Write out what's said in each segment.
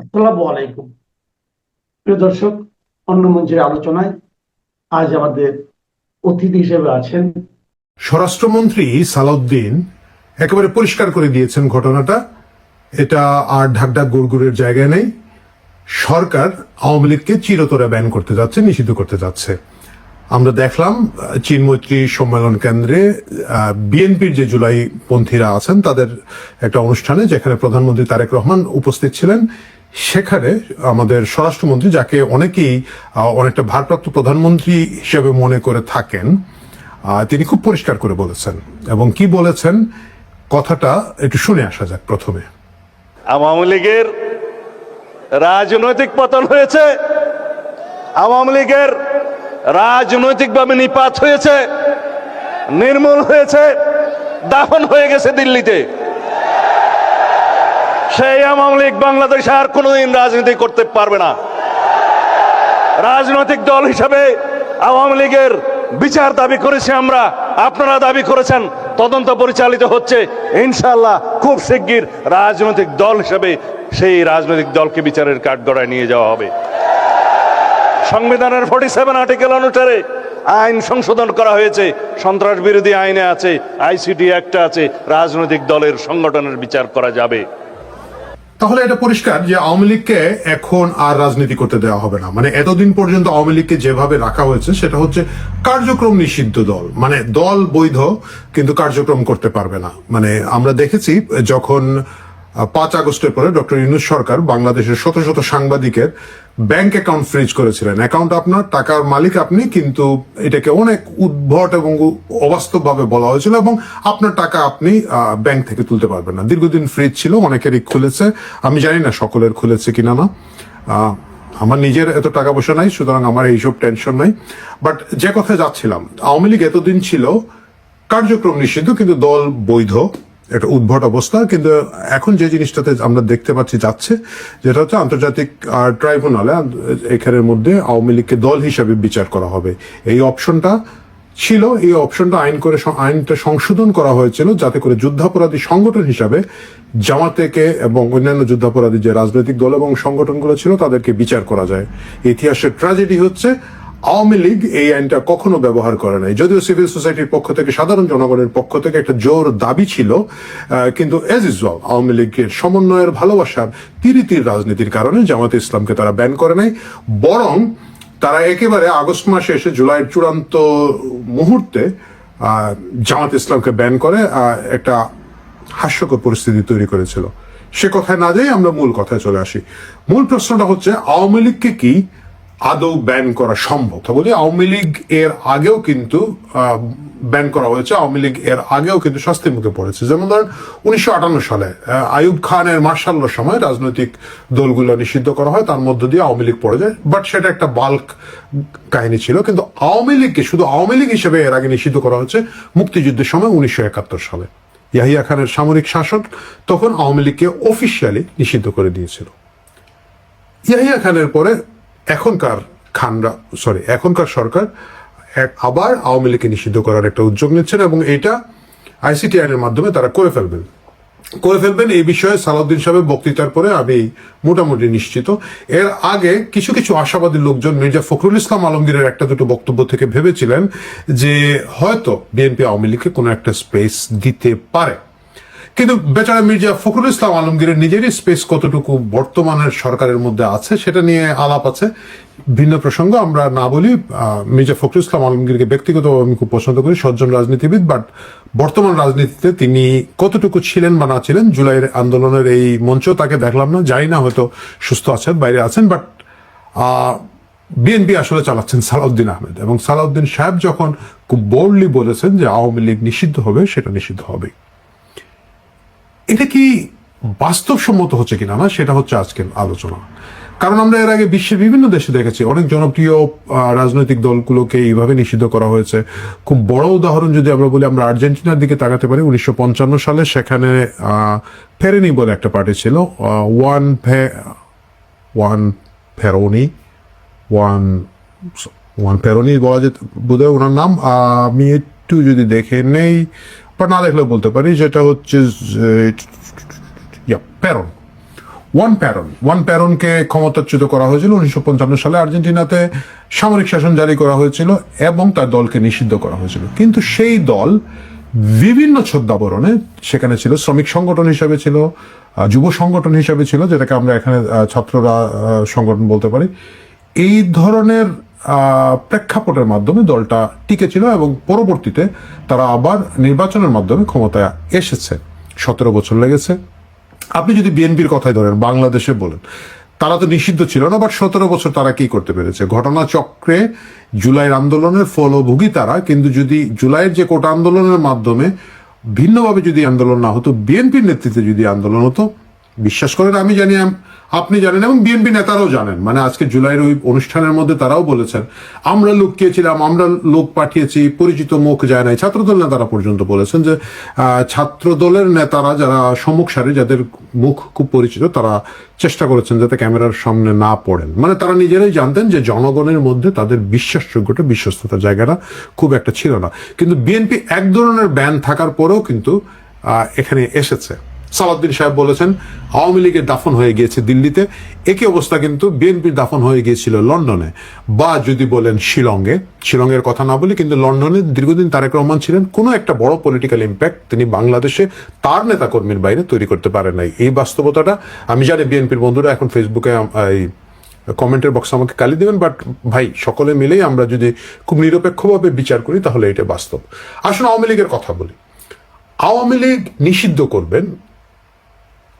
আসসালামু আলাইকুম। প্রিয় দর্শক, অন্য মঞ্চের আলোচনায় আজ আমাদের অতিথি হিসেবে আছেন স্বরাষ্ট্রমন্ত্রী সালাউদ্দিন একেবারে পরিষ্কার করে দিয়েছেন ঘটনাটা। এটা আর ঢাকঢাক গুড়গুড়ের জায়গায় নেই। সরকার আওয়ামী লীগকে চিরতরে ব্যান করতে যাচ্ছে, নিষিদ্ধ করতে যাচ্ছে। আমরা দেখলাম চীন মৈত্রী সম্মেলন কেন্দ্রে বিএনপির যে জুলাই পন্থীরা আছেন তাদের একটা অনুষ্ঠানে, যেখানে প্রধানমন্ত্রী তারেক রহমান উপস্থিত ছিলেন। সেখানে আমাদের স্বরাষ্ট্রমন্ত্রী, যাকে অনেকেই অনেকটা ভারপ্রাপ্ত প্রধানমন্ত্রী হিসেবে মনে করে থাকেন, তিনি খুব পরিষ্কার করে বলেছেন। এবং কি বলেছেন কথাটা একটু শুনে আসা যাক প্রথমে। আওয়ামী লীগের রাজনৈতিক পতন হয়েছে, আওয়ামী লীগের রাজনৈতিকভাবে নিপাত হয়েছে, নির্মূল হয়েছে, দাফন হয়ে গেছে দিল্লিতে। সেই আওয়ামী লীগ বাংলাদেশে আর কোনোদিন রাজনীতি করতে পারবে না। রাজনৈতিক দল হিসাবে আওয়ামী লীগের বিচার দাবি করেছি আমরা, আপনারা দাবি করেছেন, তদন্ত পরিচালিত হচ্ছে। ইনশাআল্লাহ খুব শিগগির রাজনৈতিক দল হিসেবে সেই রাজনৈতিক দলকে বিচারের কাঠগড়ায় নিয়ে যাওয়া হবে। সংবিধানের 47 আর্টিকেল অনুসারে আইন সংশোধন করা হয়েছে, সন্ত্রাস বিরোধী আইনে আছে, আইসিটি অ্যাক্টে আছে, রাজনৈতিক দলের সংগঠনের বিচার করা যাবে। তাহলে এটা পরিষ্কার যে আওয়ামী লীগকে এখন আর রাজনীতি করতে দেওয়া হবে না। মানে এতদিন পর্যন্ত আওয়ামী লীগকে যেভাবে রাখা হয়েছে সেটা হচ্ছে কার্যক্রম নিষিদ্ধ দল। মানে দল বৈধ কিন্তু কার্যক্রম করতে পারবে না। মানে আমরা দেখেছি যখন 5 আগস্টের পরে ডক্টর ইউনূস সরকার বাংলাদেশের শত শত সাংবাদিকের ব্যাংক অ্যাকাউন্ট ফ্রিজ করেছিলেন। অ্যাকাউন্ট আপনার, টাকার মালিক আপনি, কিন্তু এটাকে অনেক উদ্ভট এবং অবাস্তব ভাবে বলা হয়েছিল এবং আপনার টাকা আপনি ব্যাংক থেকে তুলতে পারবেন না। দীর্ঘদিন ফ্রিজ ছিল, অনেকেরই খুলেছে। আমি জানি না সকলের খুলেছে কিনা না। আমার নিজের এত টাকা পয়সা নাই, সুতরাং আমার এইসব টেনশন নাই। বাট যে কথায় যাচ্ছিলাম, আওয়ামী লীগ এতদিন ছিল কার্যক্রম নিষিদ্ধ কিন্তু দল বৈধ। একটা উদ্ভট অবস্থা। কিন্তু এখন যে জিনিসটাতে আমরা দেখতে পাচ্ছি যাচ্ছে, যেটা হচ্ছে আন্তর্জাতিক ট্রাইব্যুনালে এখানের মধ্যে আওয়ামী লীগকে দল হিসাবে বিচার করা হবে। এই অপশনটা ছিল, এই অপশনটা আইনটা সংশোধন করা হয়েছিল যাতে করে যুদ্ধাপরাধী সংগঠন হিসাবে জামাতেকে এবং অন্যান্য যুদ্ধাপরাধী যে রাজনৈতিক দল এবং সংগঠনগুলো ছিল তাদেরকে বিচার করা যায়। ইতিহাসের ট্র্যাজেডি হচ্ছে আওয়ামী লীগ এই আইনটা কখনো ব্যবহার করে নাই। যদিও সিভিল সোসাইটির পক্ষ থেকে, সাধারণ জনগণের পক্ষ থেকে একটা জোর দাবি ছিল, কিন্তু এজ ইউজুয়াল আওয়ামী লীগের সমন্বয়ের ভালোবাসার তিরিতির রাজনীতির কারণে জামাতে ইসলামকে তারা ব্যান করে নাই। বরং তারা একেবারে আগস্ট মাসে এসে জুলাইয়ের চূড়ান্ত মুহূর্তে জামাত ইসলামকে ব্যান করে একটা হাস্যকর পরিস্থিতি তৈরি করেছিল। সে কথায় না যাই, আমরা মূল কথায় চলে আসি। মূল প্রশ্নটা হচ্ছে আওয়ামী লীগকে কি আদৌ ব্যান করা সম্ভব? বলি আওয়ামী লীগ এর আগেও কিন্তু ব্যান করা হয়েছে। আওয়ামী লীগ এর আগেও কিন্তু শাস্তির মুখে পড়েছে। যেমন ধরেন 1958 সালে আইয়ুব খানের মার্শালের সময় রাজনৈতিক দলগুলো নিষিদ্ধ করা হয়, তার মধ্য দিয়ে আওয়ামী লীগ পড়ে যায়। বাট সেটা একটা বাল্ক কাহিনী ছিল। কিন্তু আওয়ামী লীগকে শুধু আওয়ামী লীগ হিসেবে এর আগে নিষিদ্ধ করা হচ্ছে মুক্তিযুদ্ধের সময় 1971 সালে ইয়াহিয়া খানের সামরিক শাসক তখন আওয়ামী লীগকে অফিসিয়ালি নিষিদ্ধ করে দিয়েছিল। ইয়াহিয়া খানের পরে এখনকার সরকার আবার আওয়ামী লীগকে নিষিদ্ধ করার একটা উদ্যোগ নিচ্ছেন এবং এটা আইসিটি আইনের মাধ্যমে তারা করে ফেলবেন। এই বিষয়ে সালাউদ্দিন সাহেবের বক্তৃতার পরে আমি মোটামুটি নিশ্চিত। এর আগে কিছু কিছু আশাবাদী লোকজন মির্জা ফখরুল ইসলাম আলমগীরের একটা দুটো বক্তব্য থেকে ভেবেছিলেন যে হয়তো বিএনপি আওয়ামী লীগকে কোনো একটা স্পেস দিতে পারে। কিন্তু বেচারা মির্জা ফখরুল ইসলাম আলমগীরের নিজেরই স্পেস কতটুকু বর্তমানের সরকারের মধ্যে আছে সেটা নিয়ে আলাপ আছে। ভিন্ন প্রসঙ্গ, আমরা না বলি। মির্জা ফখরুল ইসলাম আলমগীরকে ব্যক্তিগতভাবে আমি খুব পছন্দ করি, সজ্জন রাজনীতিবিদ। বাট বর্তমান রাজনীতিতে তিনি কতটুকু ছিলেন বা না ছিলেন, জুলাইয়ের আন্দোলনের এই মঞ্চেও তাকে দেখলাম না, জানি না, হয়তো সুস্থ আছেন, বাইরে আছেন। বাট বিএনপি আসলে চালাচ্ছেন সালাউদ্দিন আহমেদ, এবং সালাউদ্দিন সাহেব যখন খুব বোল্ডলি বলেছেন যে আওয়ামী লীগ নিষিদ্ধ হবে, সেটা নিষিদ্ধ হবে। এটা কি বাস্তবসম্মত হচ্ছে কিনা না, সেটা হচ্ছে আজকের আলোচনা। কারণ আমরা এর আগে বিশ্বের বিভিন্ন দেশে দেখেছি অনেক জনপ্রিয় রাজনৈতিক দলগুলোকে এইভাবে নিষিদ্ধ করা হয়েছে। খুব বড় উদাহরণ যদি আমরা বলি, আমরা আর্জেন্টিনার দিকে তাকাতে পারি। 1955 সালে সেখানে ফেরেনি বলে একটা পার্টি ছিল, ওয়ান ফেরোনি বলা যেত বোধহয় ওনার নাম। আমি একটু যদি দেখে নেই বা না দেখলেও বলতে পারি, যেটা হচ্ছে পেরন। ওয়ান প্যারনকে ক্ষমতাচ্যুত করা হয়েছিল 1955 সালে আর্জেন্টিনাতে, সামরিক শাসন জারি করা হয়েছিল এবং তার দলকে নিষিদ্ধ করা হয়েছিল। কিন্তু সেই দল বিভিন্ন ছদ্মাবরণে সেখানে ছিল, শ্রমিক সংগঠন হিসাবে ছিল, যুব সংগঠন হিসাবে ছিল, যেটাকে আমরা এখানে ছাত্ররা সংগঠন বলতে পারি। এই ধরনের প্রেক্ষাপটের মাধ্যমে দলটা টিকে ছিল এবং পরবর্তীতে তারা আবার নির্বাচনের মাধ্যমে ক্ষমতায় এসেছে। 17 বছর লেগেছে। আপনি যদি বিএনপির কথাই ধরেন, বাংলাদেশে বলেন, তারা তো নিষিদ্ধ ছিল না, বাট 17 বছর তারা কি করতে পেরেছে? ঘটনাচক্রে জুলাইয়ের আন্দোলনের ফলভোগী তারা। কিন্তু যদি জুলাইয়ের যে কোটা আন্দোলনের মাধ্যমে ভিন্নভাবে যদি আন্দোলন না হতো, বিএনপির নেতৃত্বে যদি আন্দোলন হতো, বিশ্বাস করেন আমি জানি, আপনি জানেন এবং বিএনপি নেতারাও জানেন, মানে আজকে জুলাইয়ের ওই অনুষ্ঠানের মধ্যে তারাও বলেছেন আমরা লুকিয়েছিলাম, আমরা লোক পাঠিয়েছি, পরিচিত মুখ যায় নাই। ছাত্রদল নেতারা পর্যন্ত বলেছেন যে ছাত্রদলের নেতারা যারা সম্মুখ সারি, যাদের মুখ খুব পরিচিত, তারা চেষ্টা করেছেন যাতে ক্যামেরার সামনে না পড়েন। মানে তারা নিজেরাই জানতেন যে জনগণের মধ্যে তাদের বিশ্বাসযোগ্যতা, বিশ্বস্ততার জায়গাটা খুব একটা ছিল না। কিন্তু বিএনপি এক ধরনের ব্যান থাকার পরেও কিন্তু এখানে এসেছে। সালাউদ্দিন সাহেব বলেছেন আওয়ামী লীগের দাফন হয়ে গিয়েছে দিল্লিতে, একই অবস্থা কিন্তু বিএনপির দাফন হয়ে গিয়েছিল লন্ডনে, বা যদি বলেন শিলংয়ের কথা না বলি, কিন্তু লন্ডনে দীর্ঘদিন তারেক রহমান ছিলেন। কোনো একটা বড় পলিটিক্যাল ইম্প্যাক্ট তিনি বাংলাদেশে তার নেতাকর্মীর বাইরে তৈরি করতে পারেন নাই। এই বাস্তবতাটা আমি জানি বিএনপির বন্ধুরা এখন ফেসবুকে এই কমেন্টের বক্সে আমাকে গালি দেবেন, বাট ভাই সকলে মিলেই আমরা যদি খুব নিরপেক্ষভাবে বিচার করি তাহলে এটা বাস্তব। আসুন আওয়ামী লীগের কথা বলি। আওয়ামী লীগ নিষিদ্ধ করবেন,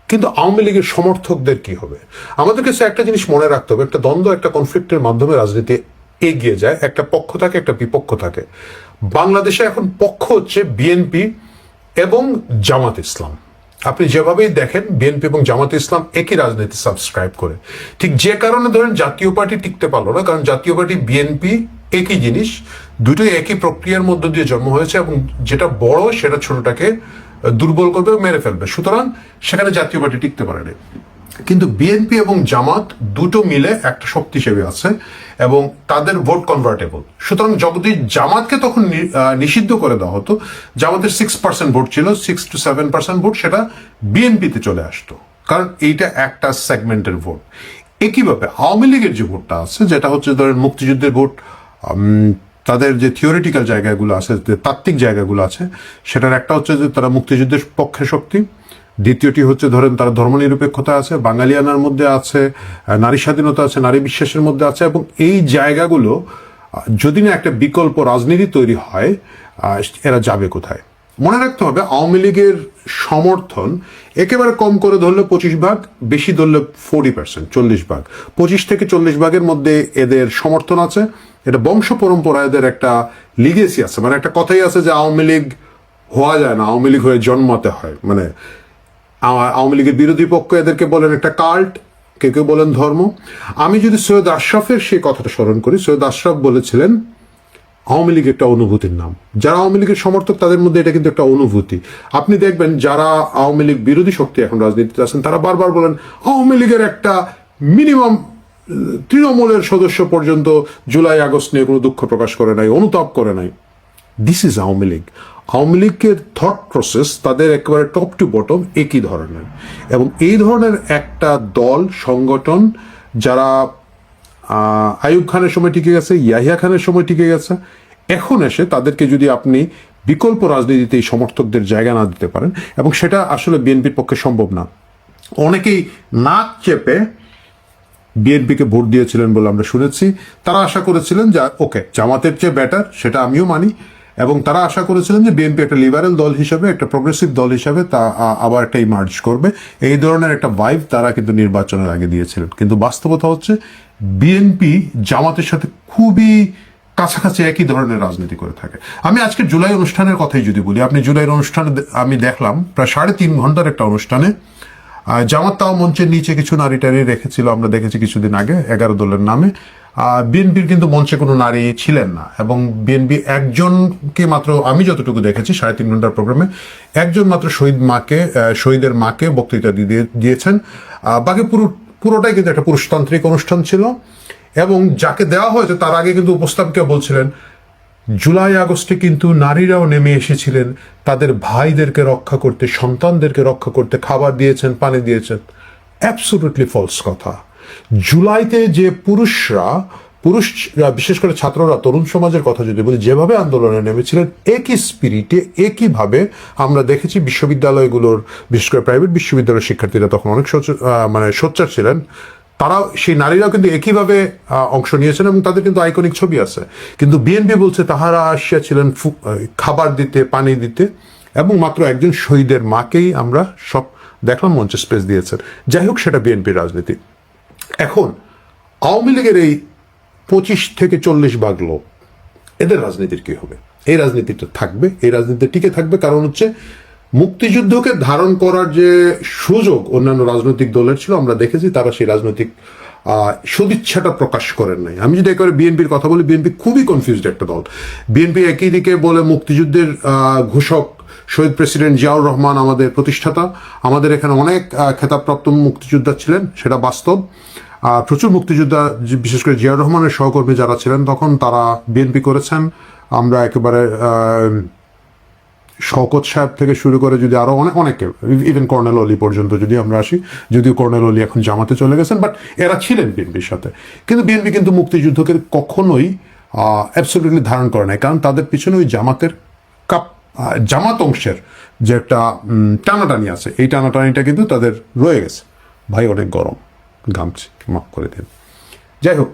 কিন্তু আওয়ামী লীগের সমর্থকদের কি হবে? আমাদের কাছে একটা জিনিস মনে রাখতে হবে, একটা দ্বন্দ্ব, একটা কনফ্লিক্টের মাধ্যমে রাজনীতি এগিয়ে যায়। একটা পক্ষ থাকে, একটা বিপক্ষ থাকে। বাংলাদেশে এখন পক্ষ হচ্ছে বিএনপি এবং জামাত ইসলাম। আপনি যেভাবেই দেখেন বিএনপি এবং জামাত ইসলাম একই রাজনীতি সাবস্ক্রাইব করে। ঠিক যে কারণে ধরেন জাতীয় পার্টি টিকতে পারলো না, কারণ জাতীয় পার্টি বিএনপি একই জিনিস, দুটোই একই প্রক্রিয়ার মধ্য দিয়ে জন্ম হয়েছে এবং যেটা বড় সেটা ছোটটাকে দুর্বল করবে, মেরে ফেলবে। সুতরাং সেখানে জাতীয় পার্টি টিকতে পারেনি। কিন্তু বিএনপি এবং জামাত দুটো মিলে একটা শক্তি হিসেবে আছে এবং তাদের ভোট কনভার্টেবল। সুতরাং যদি জামাতকে তখন নিষিদ্ধ করে দেওয়া হতো, জামাতের 6% ভোট ছিল, 6 to 7% ভোট সেটা বিএনপিতে চলে আসতো, কারণ এইটা একটা সেগমেন্টের ভোট। একইভাবে আওয়ামী লীগের যে ভোটটা আছে, যেটা হচ্ছে ধরেন মুক্তিযুদ্ধের ভোট, তাদের যে থিওরিটিক্যাল জায়গাগুলো আছে, যে তাত্ত্বিক জায়গাগুলো আছে, সেটার একটা হচ্ছে যে তারা মুক্তিযুদ্ধের পক্ষে শক্তি, দ্বিতীয়টি হচ্ছে ধরেন তারা ধর্মনিরপেক্ষতা আছে, বাঙালিয়ানার মধ্যে আছে, নারী স্বাধীনতা আছে, নারী বিশ্বাসের মধ্যে আছে। এবং এই জায়গাগুলো যদি না একটা বিকল্প রাজনীতি তৈরি হয়, এরা যাবে কোথায়? মনে রাখতে হবে আওয়ামী লীগের সমর্থন একেবারে কম করে ধরলে 25%, বেশি ধরলে 40%, 40%। 25 থেকে 40% মধ্যে এদের সমর্থন আছে। এটা বংশ পরম্পরা, এদের একটা লিগেসি আছে। মানে একটা কথাই আছে যে আওয়ামী লীগ হওয়া যায় না, আওয়ামী লীগ হয়ে জন্মাতে হয়। মানে আওয়ামী লীগের বিরোধী পক্ষ এদেরকে বলেন একটা কাল্ট, কেউ কেউ বলেন ধর্ম। আমি যদি সৈয়দ আশরাফের সেই কথাটা স্মরণ করি, সৈয়দ আশরাফ বলেছিলেন আওয়ামী লীগ একটা অনুভূতির নাম। যারা আওয়ামী লীগের সমর্থক তাদের মধ্যে এটা কিন্তু একটা অনুভূতি। আপনি দেখবেন যারা আওয়ামী লীগ বিরোধী শক্তি এখন রাজনীতিতে আছেন, তারা বারবার বলেন আওয়ামী লীগের একটা মিনিমাম তৃণমূলের সদস্য পর্যন্ত জুলাই আগস্ট নিয়ে কোনো দুঃখ প্রকাশ করে নাই, অনুতাপ করে নাই। This is Awami League. আওয়ামী লীগের থট প্রসেস তাদের একেবারে টপ টু বটম একই ধরনের, এবং এই ধরনের একটা দল সংগঠন যারা আইয়ুব খানের সময় টিকে গেছে, ইয়াহিয়া খানের সময় টিকে গেছে, এখন এসে তাদেরকে যদি আপনি বিকল্প রাজনীতিতে এই সমর্থকদের জায়গা না দিতে পারেন, এবং সেটা আসলে বিএনপির পক্ষে সম্ভব না। অনেকেই নাক চেপে বিএনপিকে ভোট দিয়েছিলেন বলে আমরা শুনেছি। তারা আশা করেছিলেন যে ওকে জামাতের চেয়ে বেটার, সেটা আমিও মানি, এবং তারা আশা করেছিলেন যে বিএনপি একটা লিবারেল দল হিসাবে, একটা প্রোগ্রেসিভ দল হিসাবে তা আবার একটা ইমার্জ করবে। এই ধরনের একটা ভাইব তারা কিন্তু নির্বাচনের আগে দিয়েছিলেন। কিন্তু বাস্তবতা হচ্ছে বিএনপি জামাতের সাথে খুবই কাছাকাছি একই ধরনের রাজনীতি করে থাকে। আমি আজকে জুলাই অনুষ্ঠানের কথাই যদি বলি, আপনি জুলাইয়ের অনুষ্ঠানে আমি দেখলাম প্রায় 3.5 ঘন্টার একটা অনুষ্ঠানে জামাত তাও মঞ্চের নিচে কিছু নারী টারি রেখেছিল, আমরা দেখেছি কিছুদিন আগে 11 দলের নামে। বিএনপির কিন্তু মঞ্চে কোনো নারী ছিলেন না, এবং বিএনপি একজনকে মাত্র, আমি যতটুকু দেখেছি 3.5 ঘন্টার প্রোগ্রামে, একজন মাত্র শহীদের মাকে বক্তৃতা দিয়েছেন। বাকি পুরোটাই কিন্তু একটা পুরুষতান্ত্রিক অনুষ্ঠান ছিল, এবং যাকে দেওয়া হয়েছে তার আগে কিন্তু উপস্থাপকে বলছিলেন জুলাই আগস্টে কিন্তু নারীরাও নেমে এসেছিলেন তাদের ভাইদেরকে রক্ষা করতে, সন্তানদেরকে রক্ষা করতে, খাবার দিয়েছেন, পানি দিয়েছেন। অ্যাবসলিউটলি ফলস কথা। জুলাইতে যে পুরুষরা বিশেষ করে ছাত্ররা, তরুণ সমাজের কথা যদি বলি, যেভাবে আন্দোলনে নেমেছিলেন একই স্পিরিটে একইভাবে আমরা দেখেছি বিশ্ববিদ্যালয়গুলোর, বিশেষ করে প্রাইভেট বিশ্ববিদ্যালয়ের শিক্ষার্থীরা তখন অনেক সোচ্চার ছিলেন। তারা, সেই নারীরাও কিন্তু একইভাবে অংশ নিয়েছেন এবং তাদের কিন্তু আইকনিক ছবি আছে। কিন্তু বিএনপি বলছে তাহারা আসিয়াছিলেন খাবার দিতে, পানি দিতে, এবং মাত্র একজন শহীদের মাকেই আমরা সব দেখলাম মঞ্চে স্পেস দিয়েছেন। যাই হোক, সেটা বিএনপির রাজনীতি। এখন আওয়ামী লীগের এই 25 থেকে 40 ভাগ লোক, এদের রাজনীতির কি হবে? এই রাজনীতিটা থাকবে, এই রাজনীতি টিকে থাকবে, কারণ হচ্ছে মুক্তিযুদ্ধকে ধারণ করার যে সুযোগ অন্যান্য রাজনৈতিক দলের ছিল, আমরা দেখেছি তারা সেই রাজনৈতিক সদিচ্ছাটা প্রকাশ করেন নাই। আমি যদি একেবারে বিএনপির কথা বলি, বিএনপি খুবই কনফিউজড একটা দল। বিএনপি একই দিকে বলে মুক্তিযুদ্ধের ঘোষক শহীদ প্রেসিডেন্ট জিয়াউর রহমান আমাদের প্রতিষ্ঠাতা, আমাদের এখানে অনেক খেতাবপ্রাপ্ত মুক্তিযোদ্ধা ছিলেন, সেটা বাস্তব। প্রচুর মুক্তিযোদ্ধা, বিশেষ করে জিয়াউর রহমানের সহকর্মী যারা ছিলেন তখন, তারা বিএনপি করেছেন। আমরা একেবারে শওকত সাহেব থেকে শুরু করে যদি আরো অনেকে, ইভেন কর্নেল অলি পর্যন্ত যদি আমরা আসি, যদিও কর্নেল অলি এখন জামাতে চলে গেছেন, বাট এরা ছিলেন বিএনপির সাথে। কিন্তু বিএনপি কিন্তু মুক্তিযুদ্ধকে কখনোই অ্যাবসলিউটলি ধারণ করে নাই, কারণ তাদের পিছনে ওই জামাত অংশের যে একটা টানাটানি আছে, এই টানাটানিটা কিন্তু তাদের রয়ে গেছে। ভাই অনেক গরম, গামছি, মাফ করে দিন। যাই হোক,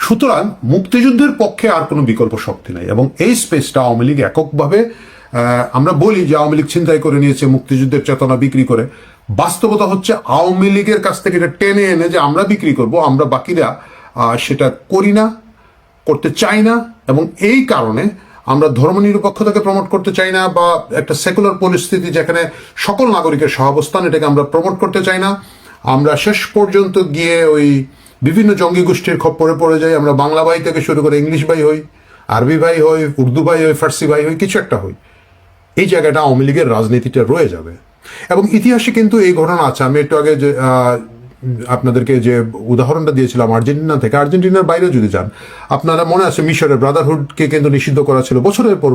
সুতরাং মুক্তিযুদ্ধের পক্ষে আর কোনো বিকল্প শক্তি নাই, এবং এই স্পেসটা আওয়ামী লীগ এককভাবে, আমরা বলি যে আওয়ামী লীগ ছিনতাই করে নিয়েছে মুক্তিযুদ্ধের চেতনা বিক্রি করে। বাস্তবতা হচ্ছে আওয়ামী লীগের কাছ থেকে এটা টেনে এনে যে আমরা বিক্রি করব, আমরা বাকিরা সেটা করি না, করতে চাই না, এবং এই কারণে আমরা ধর্মনিরপেক্ষতাকে প্রমোট করতে চাই না, বা একটা সেকুলার পরিস্থিতি যেখানে সকল নাগরিকের সহাবস্থান, এটাকে আমরা প্রমোট করতে চাই না। আমরা শেষ পর্যন্ত গিয়ে ওই বিভিন্ন জঙ্গি গোষ্ঠীর খপ্পরে পড়ে যাই। আমরা বাংলা ভাই থেকে শুরু করে ইংলিশ ভাই হই, আরবি ভাই হই, উর্দু ভাই হই, ফার্সি ভাই হই, কিছু একটা হই। এই জায়গাটা আওয়ামী লীগের রাজনীতিটা রয়ে যাবে। এবং ইতিহাসে কিন্তু এই ঘটনা আছে। আমি একটু আগে যে আপনাদেরকে যে উদাহরণটা দিয়েছিলাম আর্জেন্টিনা থেকে, আর্জেন্টিনার বাইরে যদি যান, আপনারা মনে আছে মিশরের ব্রাদারহুডকে কিন্তু নিষিদ্ধ করা ছিল, বছরের পর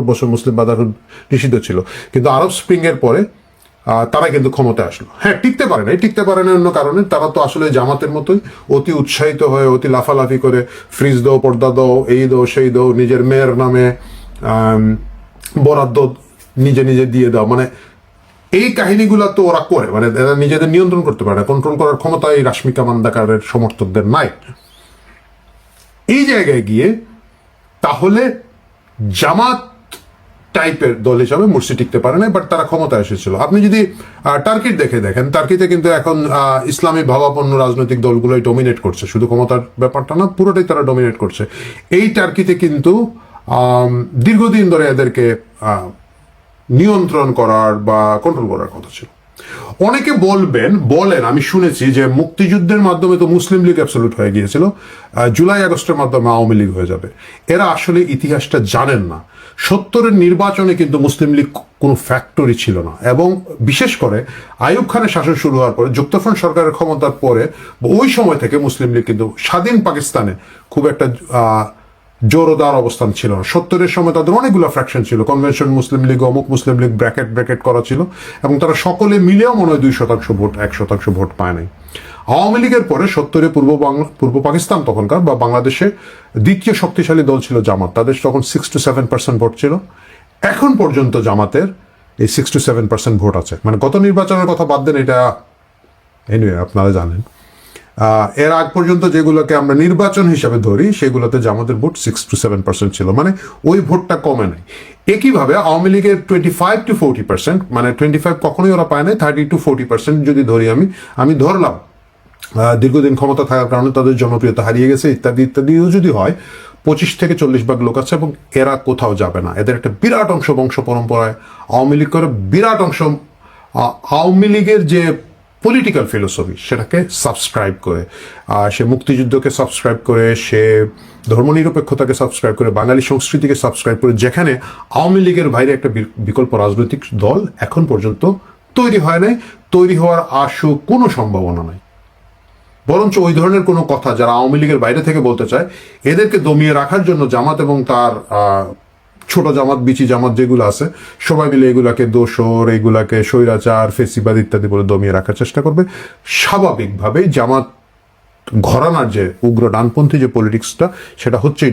বছর মুসলিম ব্রাদারহুড নিষিদ্ধ ছিল। কিন্তু আরব স্প্রিং এর পরে তারা কিন্তু ক্ষমতায় আসলো। হ্যাঁ, টিকতে পারে না অন্য কারণে। তারা তো আসলে জামাতের মতোই অতি উৎসাহিত হয়ে, অতি লাফালাফি করে, ফ্রিজ দাও, পর্দা দাও, এই দাও, সেই দাও, নিজের মেয়ের নামে বরাদ্দ নিজে নিজে দিয়ে দাও, মানে এই কাহিনীগুলো তো ওরা করে, মানে এরা নিজেদের নিয়ন্ত্রণ করতে পারে না। কন্ট্রোল করার ক্ষমতা এই রাশমিকা মান্দাকারের সমর্থকদের নাই। এই জায়গায় গিয়ে তাহলে জামাত টাইপের দল হিসাবে মুরসি টিকতে পারে না, বাট তারা ক্ষমতায় এসেছিল। আপনি যদি টার্কির দেখেন, টার্কিতে কিন্তু এখন ইসলামী ভাবাপন্ন রাজনৈতিক দলগুলোই ডমিনেট করছে, শুধু ক্ষমতার ব্যাপারটা না, পুরোটাই তারা ডমিনেট করছে। এই টার্কিতে কিন্তু দীর্ঘদিন ধরে এদেরকে নিয়ন্ত্রণ করার বা কন্ট্রোল করার কথা ছিল। অনেকে বলেন, আমি শুনেছি যে মুক্তিযুদ্ধের মাধ্যমে তো মুসলিম লীগ অ্যাবসলিউট হয়ে গিয়েছিল, জুলাই আগস্টের মাধ্যমে আওয়ামী লীগ হয়ে যাবে। এরা আসলে ইতিহাসটা জানেন না। 70-এর নির্বাচনে কিন্তু মুসলিম লীগ কোনো ফ্যাক্টরি ছিল না, এবং বিশেষ করে আইয়ুব খানের শাসন শুরু হওয়ার পরে, যুক্তফ্রন্ট সরকারের ক্ষমতার পরে, ওই সময় থেকে মুসলিম লীগ কিন্তু স্বাধীন পাকিস্তানে খুব একটা জোরদার অবস্থান ছিল না। 70-এর সময় তাদের অনেকগুলো ফ্র্যাকশন ছিল, কনভেনশন মুসলিম লীগ, অমুক মুসলিম লীগ, ব্র্যাকেট করা ছিল, এবং তারা সকলে মিলেও মনে হয় 2% ভোট, 1% ভোট পায় নাই। আওয়ামী লীগের পরে 70-এ পূর্ব পাকিস্তান তখনকার বা বাংলাদেশে দ্বিতীয় শক্তিশালী দল ছিল জামাত, তাদের তখন 6 to 7% ভোট ছিল। এখন পর্যন্ত জামাতের এই 6 to 7% ভোট আছে, মানে গত নির্বাচনের কথা বাদ দেন, এটা এনিওয়ে আপনারা জানেন। এর আগ পর্যন্ত যেগুলোকে আমরা নির্বাচন হিসাবে ধরি, সেগুলোতে জামাতের ভোট 6 to 7% ছিল, মানে ওই ভোটটা কমে নাই। একইভাবে আওয়ামী লীগের 25 to 40%, মানে 25 কখনোই ওরা পায় নাই, 30 to 40% যদি ধরি, আমি ধরলাম দীর্ঘদিন ক্ষমতা থাকার কারণে তাদের জনপ্রিয়তা হারিয়ে গেছে, ইত্যাদি ইত্যাদিও যদি হয়, 25 থেকে 40 ভাগ লোক আছে, এবং এরা কোথাও যাবে না। এদের একটা বিরাট অংশ বংশ পরম্পরায় আওয়ামী লীগ করে, বিরাট অংশ আওয়ামী লীগের যে পলিটিক্যাল ফিলোসফি সেটাকে সাবস্ক্রাইব করে, সে মুক্তিযুদ্ধকে সাবস্ক্রাইব করে, সে ধর্মনিরপেক্ষতাকে সাবস্ক্রাইব করে, বাঙালি সংস্কৃতিকে সাবস্ক্রাইব করে, যেখানে আওয়ামী লীগের বাইরে একটা বিকল্প রাজনৈতিক দল এখন পর্যন্ত তৈরি হয় নাই, তৈরি হওয়ার আশু কোনো সম্ভাবনা নাই। বরঞ্চ ওই ধরনের কোনো কথা যারা আওয়ামী লীগের বাইরে থেকে বলতে চায়, এদেরকে দমিয়ে রাখার জন্য জামাত এবং তার ছোট জামাত বিচি জামাত যেগুলো আছে সবাই মিলে এগুলাকে দোসর, এগুলাকে স্বৈরাচার, ফেসিবাদ ইত্যাদি বলে দমিয়ে রাখার চেষ্টা করবে। স্বাভাবিকভাবেই জামাত ঘরানার যে উগ্র ডানপন্থী যে পলিটিক্সটা, সেটা হচ্ছে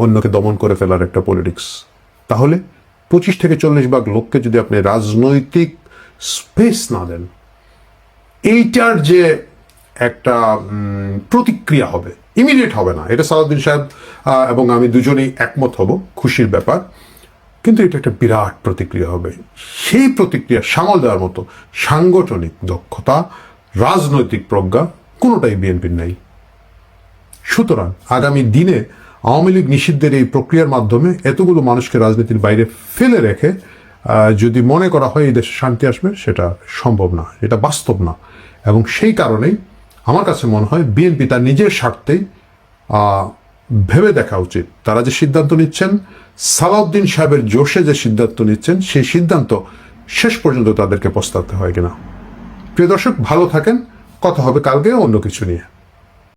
অন্যকে দমন করে ফেলার একটা পলিটিক্স। তাহলে 25 থেকে 40 ভাগ লোককে যদি আপনি রাজনৈতিক স্পেস না দেন, এইটার যে একটা প্রতিক্রিয়া হবে, ইমিডিয়েট হবে না। এটা সালাউদ্দিন সাহেব এবং আমি দুজনেই একমত হব, খুশির ব্যাপার। কিন্তু এটা একটা বিরাট প্রতিক্রিয়া হবে। সেই প্রতিক্রিয়া সামাল দেওয়ার মতো সাংগঠনিক দক্ষতা, রাজনৈতিক প্রজ্ঞা কোনোটাই বিএনপির নাই। সুতরাং আগামী দিনে আওয়ামী লীগ নিষিদ্ধের এই প্রক্রিয়ার মাধ্যমে এতগুলো মানুষকে রাজনীতির বাইরে ফেলে রেখে যদি মনে করা হয় এই দেশে শান্তি আসবে, সেটা সম্ভব না, এটা বাস্তব না। এবং সেই কারণেই আমার কাছে মনে হয় বিএনপি তার নিজের স্বার্থেই ভেবে দেখা উচিত তারা যে সিদ্ধান্ত নিচ্ছেন, সালাউদ্দিন সাহেবের জোশে যে সিদ্ধান্ত নিচ্ছেন, সেই সিদ্ধান্ত শেষ পর্যন্ত তাদেরকে পস্তাতে হয় কিনা। প্রিয় দর্শক, ভালো থাকেন, কথা হবে কালকে অন্য কিছু নিয়ে।